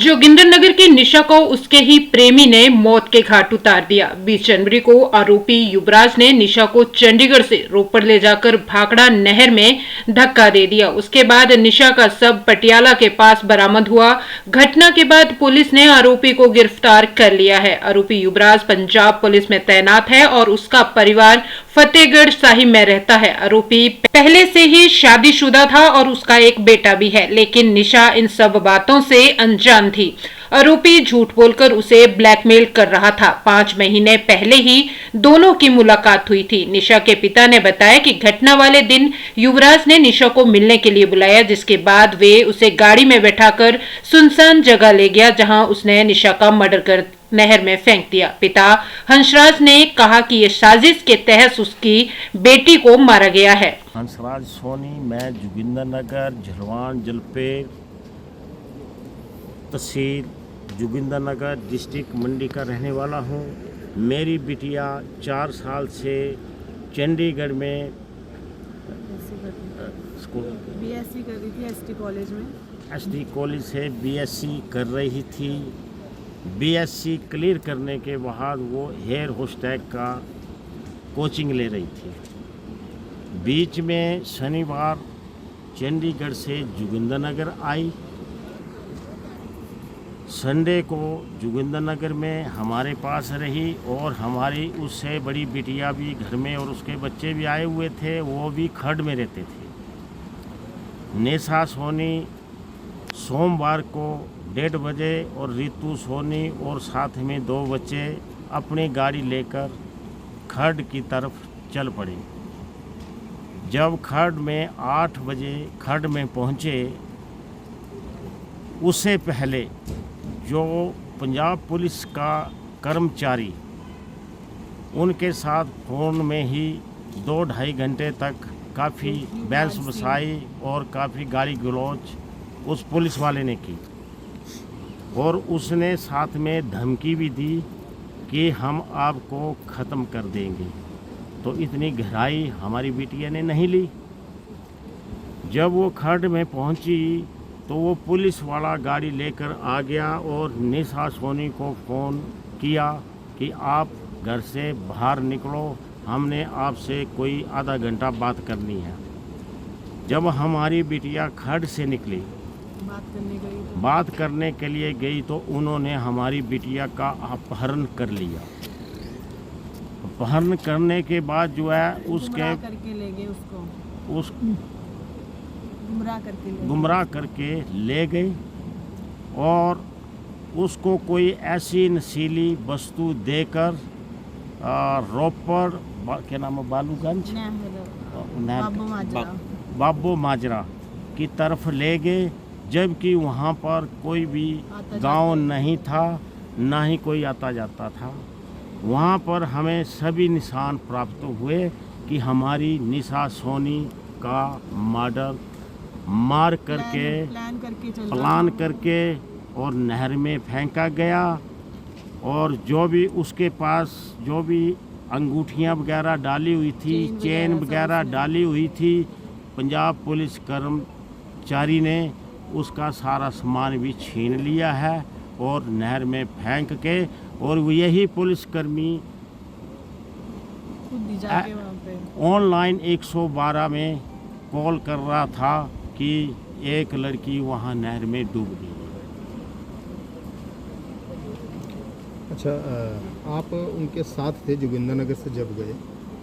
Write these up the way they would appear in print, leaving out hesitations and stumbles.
जोगिंदरनगर की निशा को उसके ही प्रेमी ने मौत के घाट उतार दिया। 20 जनवरी को आरोपी युवराज ने निशा को चंडीगढ़ से रोपड़ ले जाकर भाखड़ा नहर में धक्का दे दिया। उसके बाद निशा का शव पटियाला के पास बरामद हुआ। घटना के बाद पुलिस ने आरोपी को गिरफ्तार कर लिया है। आरोपी युवराज पंजाब पुलिस में तैनात है और उसका परिवार फतेहगढ़ साहिब में रहता है। आरोपी पहले से ही शादीशुदा था और उसका एक बेटा भी है, लेकिन निशा इन सब बातों से अनजान थी। आरोपी झूठ बोलकर उसे ब्लैकमेल कर रहा था। 5 महीने पहले ही दोनों की मुलाकात हुई थी। निशा के पिता ने बताया कि घटना वाले दिन युवराज ने निशा को मिलने के लिए बुलाया, जिसके बाद वे उसे गाड़ी में बैठाकर सुनसान जगह ले गया, जहां उसने निशा का मर्डर कर नहर में फेंक दिया। पिता हंसराज ने कहा कि ये साजिश के तहत उसकी बेटी को मारा गया है। हंसराज सोनी, मैं जोगिंदरनगर झलवान जलपेड़ तहसील जोगिंदरनगर डिस्ट्रिक्ट मंडी का रहने वाला हूँ। मेरी बिटिया 4 साल से चंडीगढ़ में बीएससी कर रही थी एसटी कॉलेज में। एसटी कॉलेज से बीएससी कर रही थी। बीएससी क्लियर करने के बाद वो हेयर होस्टैग का कोचिंग ले रही थी। बीच में शनिवार चंडीगढ़ से जोगिंदरनगर आई। संडे को जोगिंदरनगर में हमारे पास रही और हमारी उससे बड़ी बिटिया भी घर में और उसके बच्चे भी आए हुए थे। वो भी खड में रहते थे। निशा सोनी सोमवार को 1:30 बजे और रितु सोनी और साथ में 2 बच्चे अपनी गाड़ी लेकर खड की तरफ चल पड़े। जब खड में 8 बजे खड में पहुँचे, उससे पहले जो पंजाब पुलिस का कर्मचारी उनके साथ फ़ोन में ही 2-2.5 घंटे तक काफ़ी बहस बसाई और काफ़ी गाली गलौज उस पुलिस वाले ने की और उसने साथ में धमकी भी दी कि हम आपको ख़त्म कर देंगे। तो इतनी गहराई हमारी बिटिया ने नहीं ली। जब वो खड में पहुंची तो वो पुलिस वाला गाड़ी लेकर आ गया और निशा सोनी को फ़ोन किया कि आप घर से बाहर निकलो, हमने आपसे कोई आधा घंटा बात करनी है। जब हमारी बिटिया खड से निकली बात करने के लिए गई तो उन्होंने हमारी बिटिया का अपहरण कर लिया। अपहरण करने के बाद जो है उसके करके ले गए उसको, उस गुमराह करके ले गए और उसको कोई ऐसी नशीली वस्तु देकर रोपड़ क्या नाम है, बालूगंज बाबू माजरा की तरफ ले गए, जबकि वहाँ पर कोई भी गांव नहीं था, ना ही कोई आता जाता था। वहाँ पर हमें सभी निशान प्राप्त हुए कि हमारी निशा सोनी का मर्डर मार करके प्लान करके और नहर में फेंका गया और जो भी उसके पास जो भी अंगूठियाँ वगैरह डाली हुई थी, चेन वगैरह डाली हुई थी, पंजाब पुलिस कर्मचारी ने उसका सारा सामान भी छीन लिया है और नहर में फेंक के, और यही पुलिसकर्मी ऑनलाइन 112 में कॉल कर रहा था कि एक लड़की वहाँ नहर में डूब गई। अच्छा, आप उनके साथ थे जोगिंदरनगर से जब गए,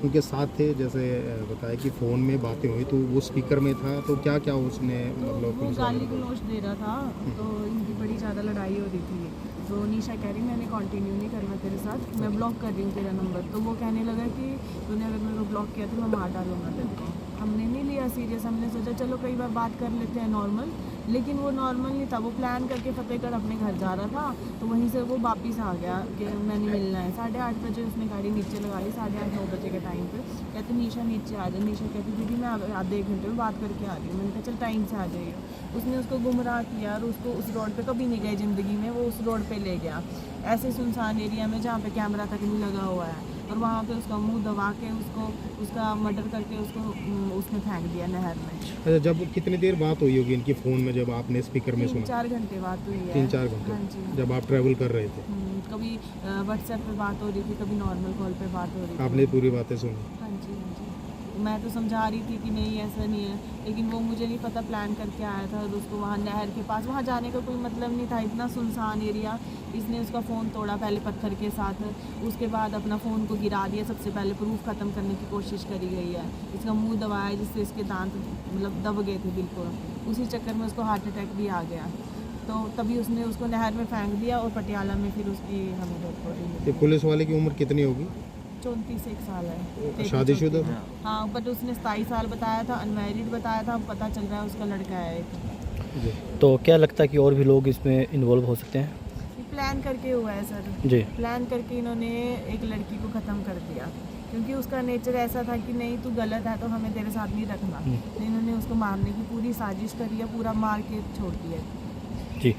उनके साथ थे, जैसे बताया कि फ़ोन में बातें हुई तो वो स्पीकर में था, तो क्या क्या उसने मतलब वो गाली गलौज दे रहा था, तो इनकी बड़ी ज़्यादा लड़ाई हो रही थी। तो निशा कह रही मैंने कंटिन्यू नहीं करना तेरे साथ, मैं ब्लॉक कर रही हूँ तेरा नंबर। तो वो कहने लगा कि तूने अगर मेरे को ब्लॉक किया तो मैं मार डालूंगा तेरे को। हमने नहीं लिया सीरियस, हमने सोचा चलो कई बार बात कर लेते हैं नॉर्मल, लेकिन वो नॉर्मल नहीं था। वो प्लान करके फतेहगढ़ अपने घर जा रहा था, तो वहीं से वो वापस आ गया कि मैंने मिलना है। 8:30 बजे उसने गाड़ी नीचे लगा ली, 8:30-9 बजे के टाइम पे कहते निशा नीचे आ जाए। निशा कहती दीदी मैं आधे 1 घंटे में बात करके आ रही हूँ। मैंने कहा चल टाइम से आ जाइए। उसने उसको गुमराह किया और उसको उस रोड पे कभी नहीं गए ज़िंदगी में, वो उस रोड पे ले गया ऐसे सुनसान एरिया में जहाँ पे कैमरा तक नहीं लगा हुआ है। और वहाँ पे उसका मुंह दबा के उसको उसका मर्डर करके उसको उसमें फेंक दिया नहर में। अच्छा, जब कितनी देर बात हुई होगी इनकी फ़ोन में जब आपने स्पीकर में सुना? 3-4 घंटे बात हुई है। 3-4 हाँ घंटे जी। जब आप ट्रैवल कर रहे थे, कभी व्हाट्सएप पे बात हो रही थी, कभी नॉर्मल कॉल पे बात हो रही थी। आपने पूरी बातें सुनी? हाँ जी, हाँ जी। मैं तो समझा रही थी कि नहीं ऐसा नहीं है, लेकिन वो मुझे नहीं पता प्लान करके आया था और उसको वहाँ नहर के पास वहाँ जाने का कोई मतलब नहीं था, इतना सुनसान एरिया। इसने उसका फ़ोन तोड़ा पहले पत्थर के साथ, उसके बाद अपना फ़ोन को गिरा दिया, सबसे पहले प्रूफ ख़त्म करने की कोशिश करी गई है। इसका मुंह दबाया जिससे इसके दांत मतलब दब गए थे बिल्कुल, उसी चक्कर में उसको हार्ट अटैक भी आ गया। तो तभी उसने उसको नहर में फेंक दिया और पटियाला में फिर उसकी हमें डेथ बॉडी मिली। ये पुलिस वाले की उम्र कितनी होगी? 34 साल है। शादीशुदा? हाँ, बट उसने 27 साल बताया था, अनमैरिड बताया था, अब पता चल रहा है उसका लड़का है एक। जी। तो क्या लगता है कि और भी लोग इसमें इन्वॉल्व हो सकते हैं? ये प्लान करके हुआ है सर। जी। प्लान करके इन्होंने एक लड़की को ख़त्म कर दिया, क्योंकि उसका नेचर ऐसा था कि नहीं तू गलत है तो हमें तेरे साथ नहीं रखना। तो इन्होंने उसको मारने की पूरी साजिश करी है, पूरा मार के छोड़ दिया। जी,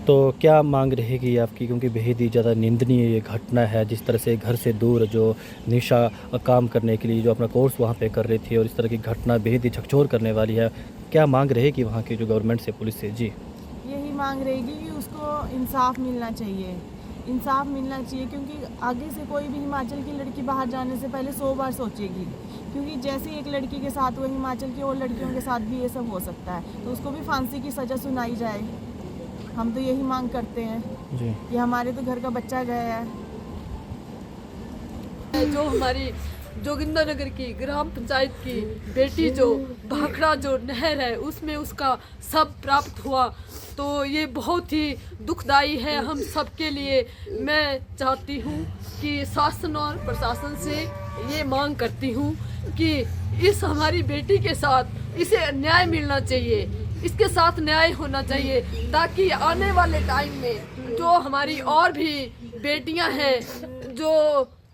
तो क्या मांग रहेगी आपकी, क्योंकि बेहद ही ज़्यादा निंदनीय ये घटना है, जिस तरह से घर से दूर जो निशा काम करने के लिए जो अपना कोर्स वहाँ पे कर रही थी और इस तरह की घटना बेहद ही झकझोर करने वाली है, क्या मांग रहेगी वहाँ की जो गवर्नमेंट से, पुलिस से? जी, यही मांग रहेगी कि उसको इंसाफ मिलना चाहिए, इंसाफ मिलना चाहिए, क्योंकि आगे से कोई भी हिमाचल की लड़की बाहर जाने से पहले 100 बार सोचेगी, क्योंकि जैसे एक लड़की के साथ हुआ हिमाचल की और लड़कियों के साथ भी ये सब हो सकता है, तो उसको भी फांसी की सज़ा सुनाई जाए। हम तो यही मांग करते हैं जी। कि हमारे तो घर का बच्चा गया है। जो हमारी जोगिंदरनगर की ग्राम पंचायत की बेटी जो भाखड़ा जो नहर है उसमें उसका शव प्राप्त हुआ, तो ये बहुत ही दुखदाई है हम सबके लिए। मैं चाहती हूँ कि शासन और प्रशासन से ये मांग करती हूँ कि इस हमारी बेटी के साथ इसे न्याय मिलना चाहिए, इसके साथ न्याय होना चाहिए, ताकि आने वाले टाइम में जो हमारी और भी बेटियां हैं जो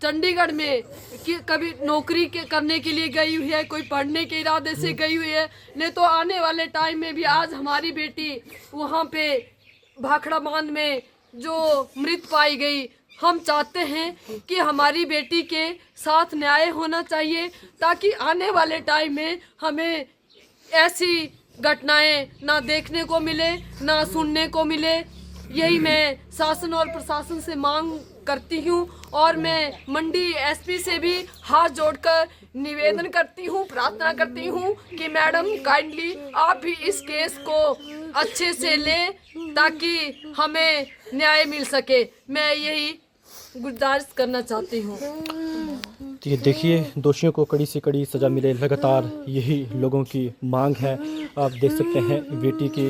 चंडीगढ़ में कि कभी नौकरी करने के लिए गई हुई है, कोई पढ़ने के इरादे से गई हुई है, नहीं तो आने वाले टाइम में भी आज हमारी बेटी वहाँ पे भाखड़ा बांध में जो मृत पाई गई। हम चाहते हैं कि हमारी बेटी के साथ न्याय होना चाहिए, ताकि आने वाले टाइम में हमें ऐसी घटनाएं ना देखने को मिले, ना सुनने को मिले। यही मैं शासन और प्रशासन से मांग करती हूँ और मैं मंडी एसपी से भी हाथ जोड़कर निवेदन करती हूँ, प्रार्थना करती हूँ कि मैडम काइंडली आप भी इस केस को अच्छे से लें ताकि हमें न्याय मिल सके। मैं यही गुजारिश करना चाहती हूँ। तो ये देखिए, दोषियों को कड़ी से कड़ी सज़ा मिले, लगातार यही लोगों की मांग है। आप देख सकते हैं बेटी की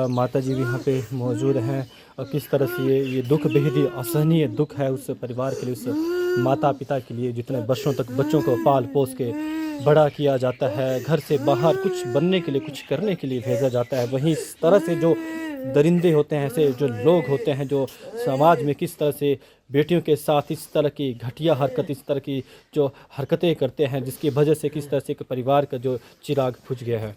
माता जी भी यहाँ पे मौजूद हैं और किस तरह से ये दुख बेहद ही असहनीय दुख है उस परिवार के लिए, उस माता पिता के लिए जितने वर्षों तक बच्चों को पाल पोस के बड़ा किया जाता है, घर से बाहर कुछ बनने के लिए, कुछ करने के लिए भेजा जाता है। वहीं इस तरह से जो दरिंदे होते हैं, ऐसे जो लोग होते हैं जो समाज में किस तरह से बेटियों के साथ इस तरह की घटिया हरकत, इस तरह की जो हरकतें करते हैं, जिसकी वजह से किस तरह से एक परिवार का जो चिराग बुझ गया है।